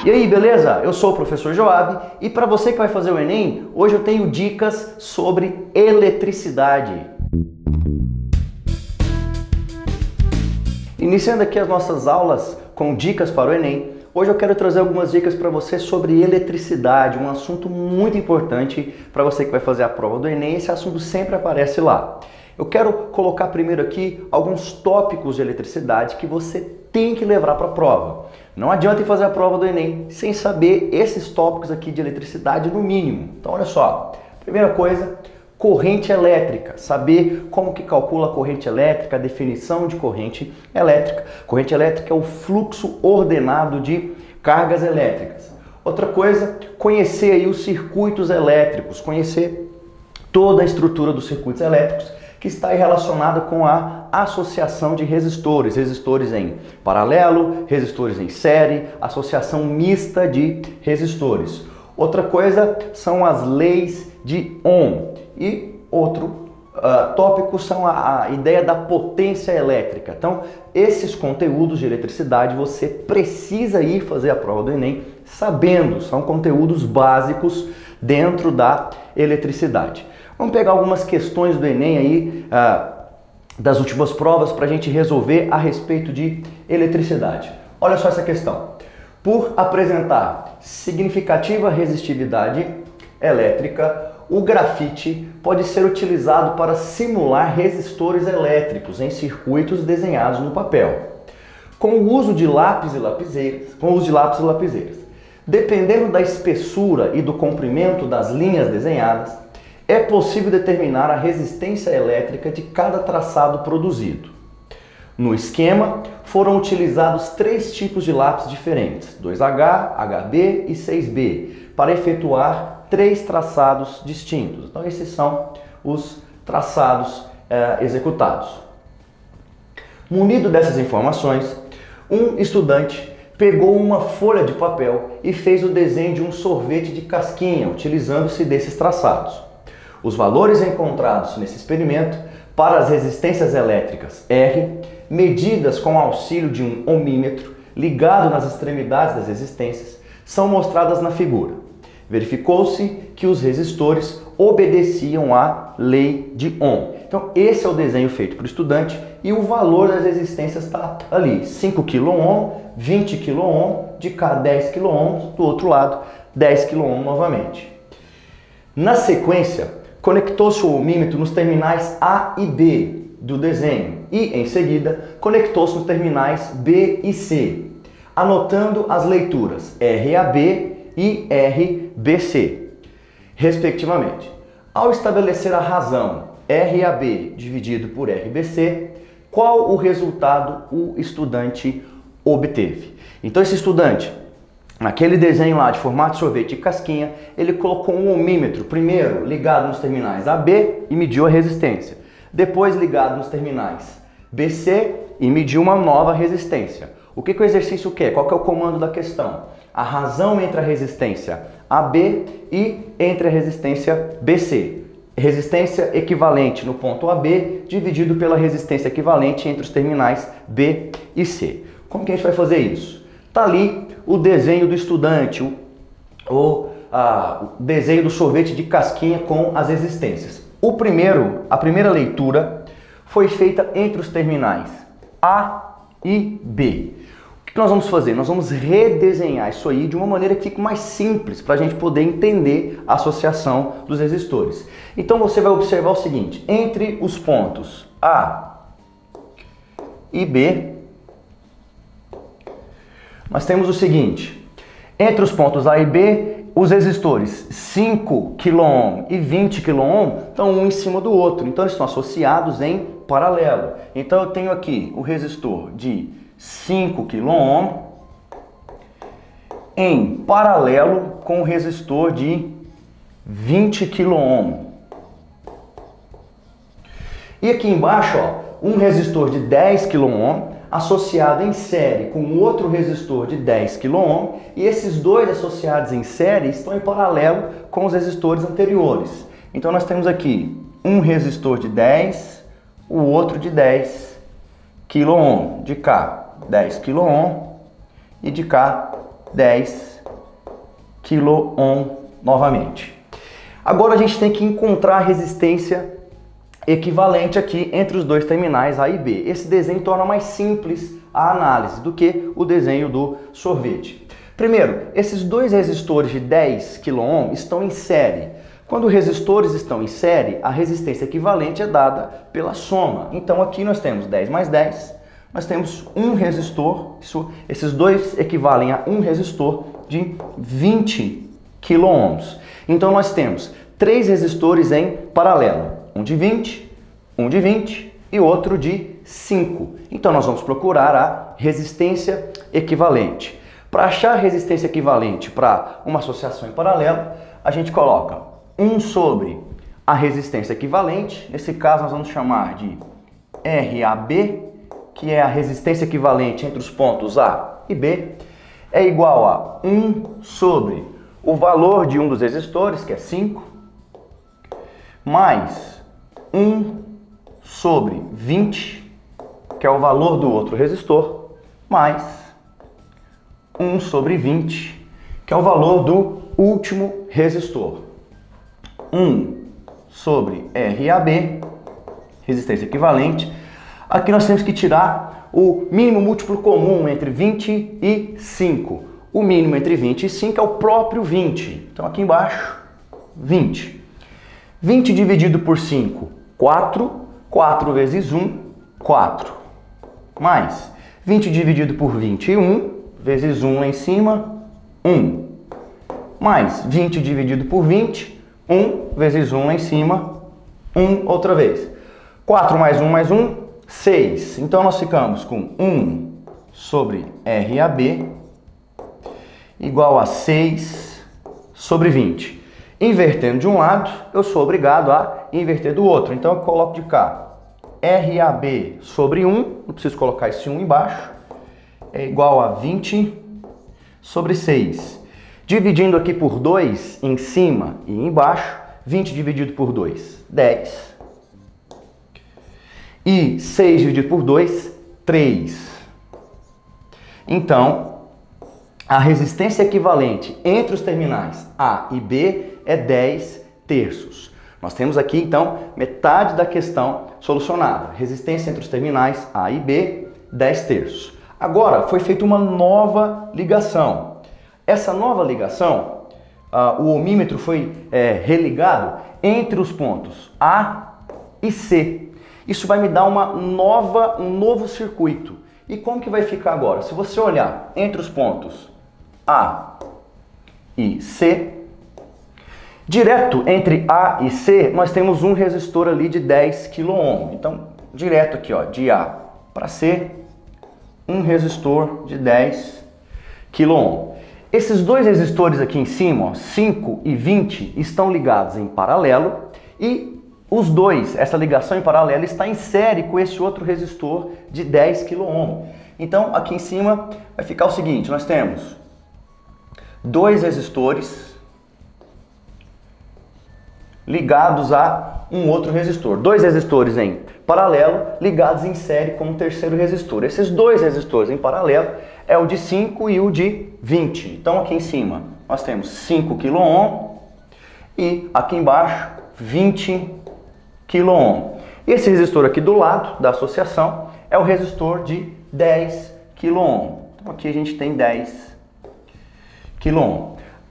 E aí, beleza? Eu sou o professor Joab e para você que vai fazer o Enem, hoje eu tenho dicas sobre eletricidade. Iniciando aqui as nossas aulas com dicas para o Enem, hoje eu quero trazer algumas dicas para você sobre eletricidade, um assunto muito importante para você que vai fazer a prova do Enem. Esse assunto sempre aparece lá. Eu quero colocar primeiro aqui alguns tópicos de eletricidade que você tem que levar para a prova. Não adianta ir fazer a prova do Enem sem saber esses tópicos aqui de eletricidade no mínimo. Então olha só, primeira coisa, corrente elétrica, saber como que calcula a corrente elétrica, a definição de corrente elétrica. Corrente elétrica é o fluxo ordenado de cargas elétricas. Outra coisa, conhecer aí os circuitos elétricos, conhecer toda a estrutura dos circuitos elétricos, que está aí relacionada com a associação de resistores, resistores em paralelo, resistores em série, associação mista de resistores. Outra coisa são as leis de Ohm. E outro tópico são a ideia da potência elétrica. Então, esses conteúdos de eletricidade você precisa ir fazer a prova do Enem sabendo, são conteúdos básicos dentro da eletricidade. Vamos pegar algumas questões do Enem aí, das últimas provas, para a gente resolver a respeito de eletricidade. Olha só essa questão. Por apresentar significativa resistividade elétrica, o grafite pode ser utilizado para simular resistores elétricos em circuitos desenhados no papel, com o uso de lápis e lapiseiras. Dependendo da espessura e do comprimento das linhas desenhadas, é possível determinar a resistência elétrica de cada traçado produzido. No esquema, foram utilizados 3 tipos de lápis diferentes, 2H, HB e 6B, para efetuar 3 traçados distintos. Então, esses são os traçados executados. Munido dessas informações, um estudante pegou uma folha de papel e fez o desenho de um sorvete de casquinha, utilizando-se desses traçados. Os valores encontrados nesse experimento para as resistências elétricas R, medidas com auxílio de um ohmímetro ligado nas extremidades das resistências, são mostradas na figura. Verificou-se que os resistores obedeciam à lei de Ohm. Então, esse é o desenho feito para o estudante e o valor das resistências está ali, 5 kΩ, 20 kΩ, de cá 10 kΩ, do outro lado 10 kΩ novamente. Na sequência, conectou-se o ohmímetro nos terminais A e B do desenho e, em seguida, conectou-se nos terminais B e C, anotando as leituras RAB e RBC, respectivamente. Ao estabelecer a razão RAB dividido por RBC, qual o resultado o estudante obteve? Então, esse estudante, naquele desenho lá de formato de sorvete e casquinha, ele colocou um ohmímetro, primeiro ligado nos terminais AB e mediu a resistência. Depois ligado nos terminais BC e mediu uma nova resistência. O que o exercício quer? Qual que é o comando da questão? A razão entre a resistência AB e entre a resistência BC. Resistência equivalente no ponto AB dividido pela resistência equivalente entre os terminais B e C. Como que a gente vai fazer isso? Está ali o desenho do estudante, o desenho do sorvete de casquinha com as resistências. A primeira leitura foi feita entre os terminais A e B. O que nós vamos fazer? Nós vamos redesenhar isso aí de uma maneira que fique mais simples para a gente poder entender a associação dos resistores. Então você vai observar o seguinte, entre os pontos A e B, nós temos o seguinte, entre os pontos A e B, os resistores 5 kΩ e 20 kΩ estão um em cima do outro, então eles estão associados em paralelo. Então eu tenho aqui o resistor de 5 kΩ em paralelo com o resistor de 20 kΩ. E aqui embaixo, ó, um resistor de 10 kΩ associado em série com outro resistor de 10 kΩ, e esses dois associados em série estão em paralelo com os resistores anteriores. Então nós temos aqui um resistor de 10, o outro de 10 kΩ, de cá 10 kΩ e de cá 10 kΩ novamente. Agora a gente tem que encontrar a resistência equivalente aqui entre os dois terminais A e B. Esse desenho torna mais simples a análise do que o desenho do sorvete. Primeiro, esses dois resistores de 10 kΩ estão em série. Quando resistores estão em série, a resistência equivalente é dada pela soma. Então aqui nós temos 10 mais 10, nós temos um resistor, esses dois equivalem a um resistor de 20 kΩ. Então nós temos três resistores em paralelo, um de 20 e outro de 5. Então nós vamos procurar a resistência equivalente. Para achar a resistência equivalente para uma associação em paralelo, a gente coloca 1 sobre a resistência equivalente, nesse caso nós vamos chamar de RAB, que é a resistência equivalente entre os pontos A e B, é igual a 1 sobre o valor de um dos resistores, que é 5, mais 1 sobre 20, que é o valor do outro resistor, mais 1 sobre 20, que é o valor do último resistor. 1 sobre RAB, resistência equivalente. Aqui nós temos que tirar o mínimo múltiplo comum entre 20 e 5. O mínimo entre 20 e 5 é o próprio 20. Então aqui embaixo, 20. 20 dividido por 5, 4. 4 vezes 1, 4. Mais 20 dividido por 21, vezes 1 lá em cima, 1. Mais 20 dividido por 20, 1 vezes 1 lá em cima, 1 outra vez. 4 mais 1, 6. Então nós ficamos com 1 sobre RAB igual a 6 sobre 20. Invertendo de um lado, eu sou obrigado a inverter do outro. Então eu coloco de cá RAB sobre 1, não preciso colocar esse 1 embaixo, é igual a 20 sobre 6. Dividindo aqui por 2 em cima e embaixo, 20 dividido por 2, 10. E 6 dividido por 2, 3. Então, a resistência equivalente entre os terminais A e B é 10 terços. Nós temos aqui, então, metade da questão solucionada. Resistência entre os terminais A e B, 10 terços. Agora, foi feita uma nova ligação. Essa nova ligação, o ohmímetro foi religado entre os pontos A e C. Isso vai me dar um novo circuito. E como que vai ficar agora? Se você olhar entre os pontos A e C, direto entre A e C, nós temos um resistor ali de 10 kΩ. Então, direto aqui, ó, de A para C, um resistor de 10 kΩ. Esses dois resistores aqui em cima, ó, 5 e 20, estão ligados em paralelo e os dois, essa ligação em paralelo está em série com esse outro resistor de 10 kΩ. Então, aqui em cima vai ficar o seguinte, nós temos dois resistores ligados a um outro resistor. Dois resistores em paralelo ligados em série com um terceiro resistor. Esses dois resistores em paralelo é o de 5 e o de 20. Então aqui em cima nós temos 5 kΩ e aqui embaixo 20 kΩ. Esse resistor aqui do lado da associação é o resistor de 10 kΩ. Então aqui a gente tem 10 kΩ.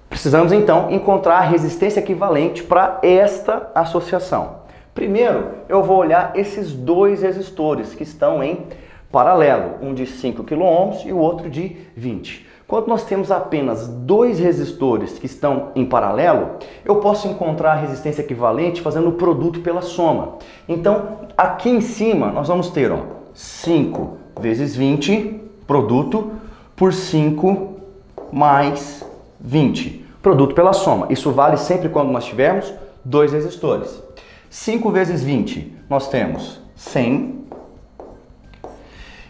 Precisamos então encontrar a resistência equivalente para esta associação. Primeiro, eu vou olhar esses dois resistores que estão em paralelo, um de 5 kΩ e o outro de 20. Quando nós temos apenas dois resistores que estão em paralelo, eu posso encontrar a resistência equivalente fazendo o produto pela soma. Então, aqui em cima, nós vamos ter 5 vezes 20, produto, por 5 mais 20. Produto pela soma. Isso vale sempre quando nós tivermos dois resistores. 5 vezes 20, nós temos 100.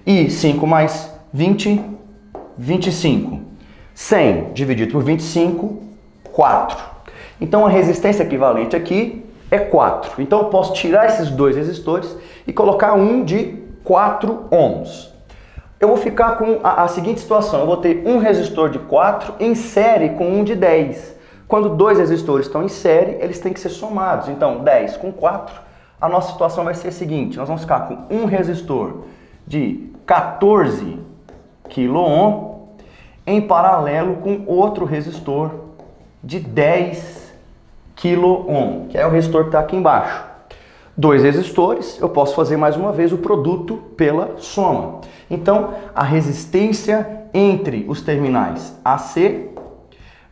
E 5 mais 20, 25. 100 dividido por 25, 4. Então a resistência equivalente aqui é 4. Então eu posso tirar esses dois resistores e colocar um de 4 ohms. Eu vou ficar com a seguinte situação, eu vou ter um resistor de 4 em série com um de 10. Quando dois resistores estão em série, eles têm que ser somados. Então, 10 com 4, a nossa situação vai ser a seguinte, nós vamos ficar com um resistor de 14 kΩ em paralelo com outro resistor de 10 kΩ, que é o resistor que está aqui embaixo. Dois resistores, eu posso fazer mais uma vez o produto pela soma. Então, a resistência entre os terminais AC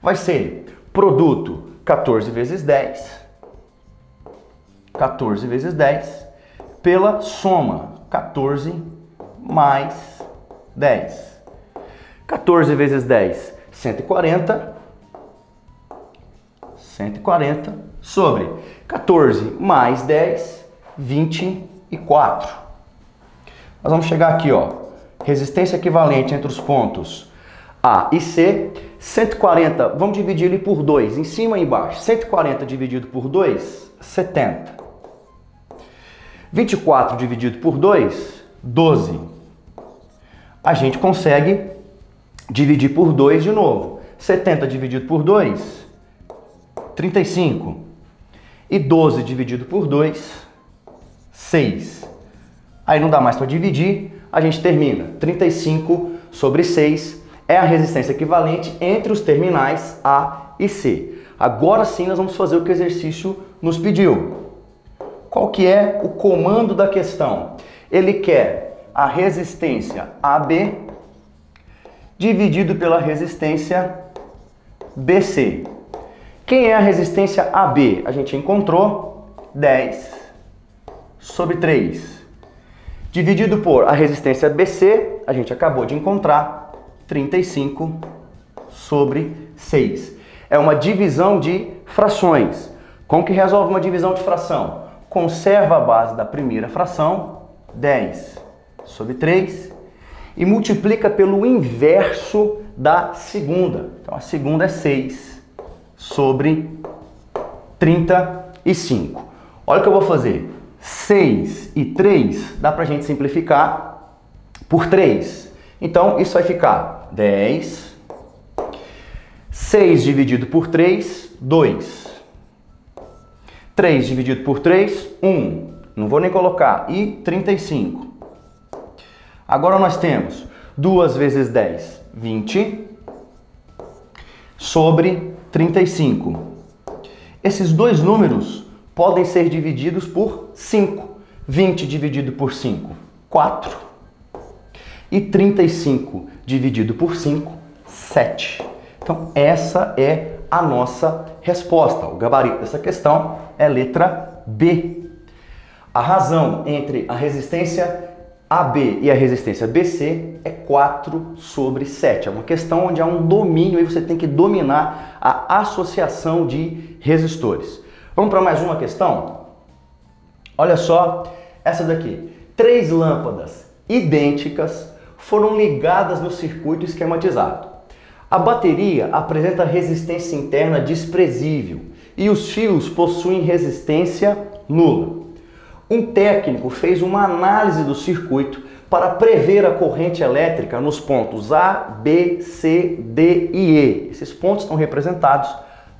vai ser produto 14 vezes 10, 14 vezes 10, pela soma 14 mais 10. 14 vezes 10, 140, 140, sobre 14 mais 10, 24. Nós vamos chegar aqui, ó, resistência equivalente entre os pontos A e C, 140, vamos dividir ele por 2, em cima e embaixo. 140 dividido por 2, 70. 24 dividido por 2, 12. A gente consegue dividir por 2 de novo. 70 dividido por 2, 35. E 12 dividido por 2, 6. Aí não dá mais para dividir, a gente termina. 35 sobre 6 é a resistência equivalente entre os terminais A e C. Agora sim nós vamos fazer o que o exercício nos pediu. Qual que é o comando da questão? Ele quer a resistência AB dividido pela resistência BC. Quem é a resistência AB? A gente encontrou 10 sobre 3. Dividido por a resistência BC, a gente acabou de encontrar 35 sobre 6. É uma divisão de frações. Como que resolve uma divisão de fração? Conserva a base da primeira fração, 10 sobre 3, e multiplica pelo inverso da segunda. Então a segunda é 6 sobre 35. Olha o que eu vou fazer. 6 e 3 dá pra gente simplificar por 3. Então isso vai ficar 10. 6 dividido por 3, 2. 3 dividido por 3, 1. Não vou nem colocar. E 35. Agora nós temos 2 vezes 10, 20, sobre 35. Esses dois números podem ser divididos por 5. 20 dividido por 5, 4. E 35 dividido por 5, 7. Então essa é a nossa resposta. O gabarito dessa questão é a letra B. A razão entre a resistência AB e a resistência BC é 4 sobre 7. É uma questão onde há um domínio e você tem que dominar a associação de resistores. Vamos para mais uma questão? Olha só essa daqui. 3 lâmpadas idênticas foram ligadas no circuito esquematizado. A bateria apresenta resistência interna desprezível e os fios possuem resistência nula. Um técnico fez uma análise do circuito para prever a corrente elétrica nos pontos A, B, C, D e E. Esses pontos estão representados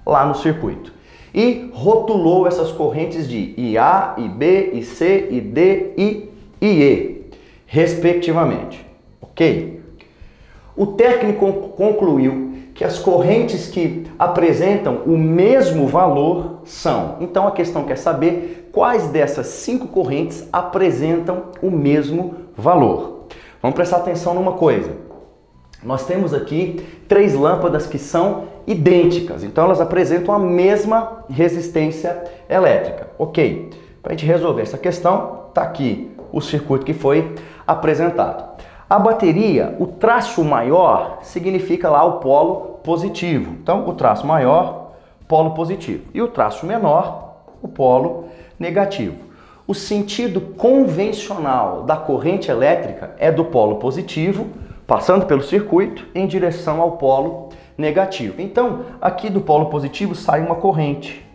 lá no circuito. E rotulou essas correntes de IA, IB, IC, ID e IE, respectivamente. Ok? O técnico concluiu que as correntes que apresentam o mesmo valor são. Então a questão quer saber quais dessas 5 correntes apresentam o mesmo valor. Vamos prestar atenção numa coisa. Nós temos aqui 3 lâmpadas que são idênticas, então elas apresentam a mesma resistência elétrica. Ok, para a gente resolver essa questão, está aqui o circuito que foi apresentado. A bateria, o traço maior significa lá o polo positivo. Então, o traço maior, polo positivo. E o traço menor, o polo negativo. O sentido convencional da corrente elétrica é do polo positivo, passando pelo circuito, em direção ao polo negativo. Então, aqui do polo positivo sai uma corrente.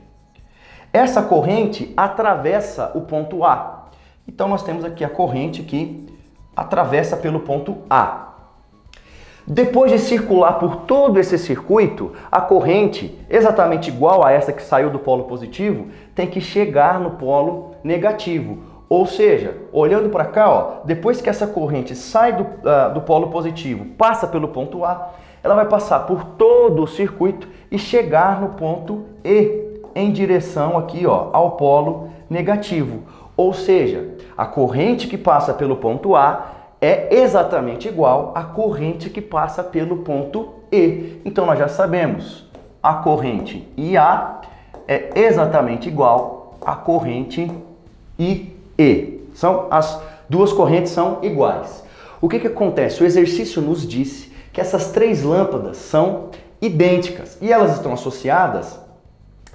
Essa corrente atravessa o ponto A. Então, nós temos aqui a corrente que atravessa pelo ponto A. Depois de circular por todo esse circuito, a corrente, exatamente igual a essa que saiu do polo positivo, tem que chegar no polo negativo. Ou seja, olhando para cá, ó, depois que essa corrente sai do polo positivo, passa pelo ponto A, ela vai passar por todo o circuito e chegar no ponto E, em direção aqui, ó, ao polo negativo. Ou seja, a corrente que passa pelo ponto A é exatamente igual à corrente que passa pelo ponto E. Então nós já sabemos, a corrente IA é exatamente igual à corrente IE. As duas correntes são iguais. O que acontece? O exercício nos disse que essas três lâmpadas são idênticas e elas estão associadas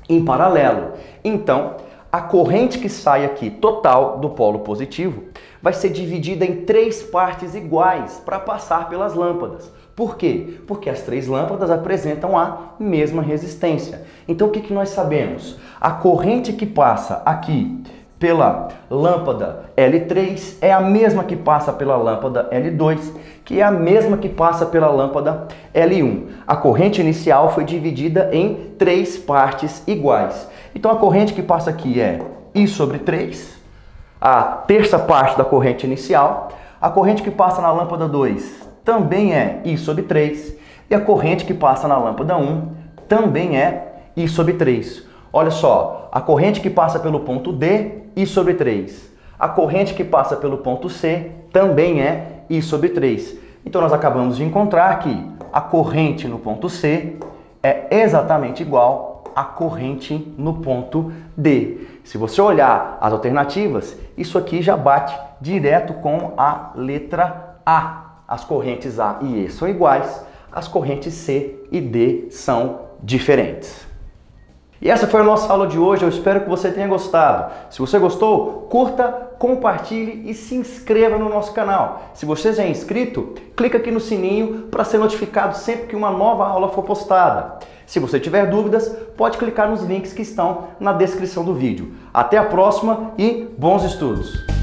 em paralelo. Então, a corrente que sai aqui total do polo positivo vai ser dividida em três partes iguais para passar pelas lâmpadas. Por quê? Porque as três lâmpadas apresentam a mesma resistência. Então o que nós sabemos? A corrente que passa aqui pela lâmpada L3 é a mesma que passa pela lâmpada L2, que é a mesma que passa pela lâmpada L1. A corrente inicial foi dividida em três partes iguais. Então a corrente que passa aqui é I sobre 3, a terça parte da corrente inicial. A corrente que passa na lâmpada 2 também é I sobre 3. E a corrente que passa na lâmpada 1 também é I sobre 3. Olha só, a corrente que passa pelo ponto D, I sobre 3. A corrente que passa pelo ponto C também é I sobre 3. Então nós acabamos de encontrar que a corrente no ponto C é exatamente igual à corrente no ponto D. Se você olhar as alternativas, isso aqui já bate direto com a letra A. As correntes A e E são iguais, as correntes C e D são diferentes. E essa foi a nossa aula de hoje, eu espero que você tenha gostado. Se você gostou, curta, compartilhe e se inscreva no nosso canal. Se você já é inscrito, clica aqui no sininho para ser notificado sempre que uma nova aula for postada. Se você tiver dúvidas, pode clicar nos links que estão na descrição do vídeo. Até a próxima e bons estudos!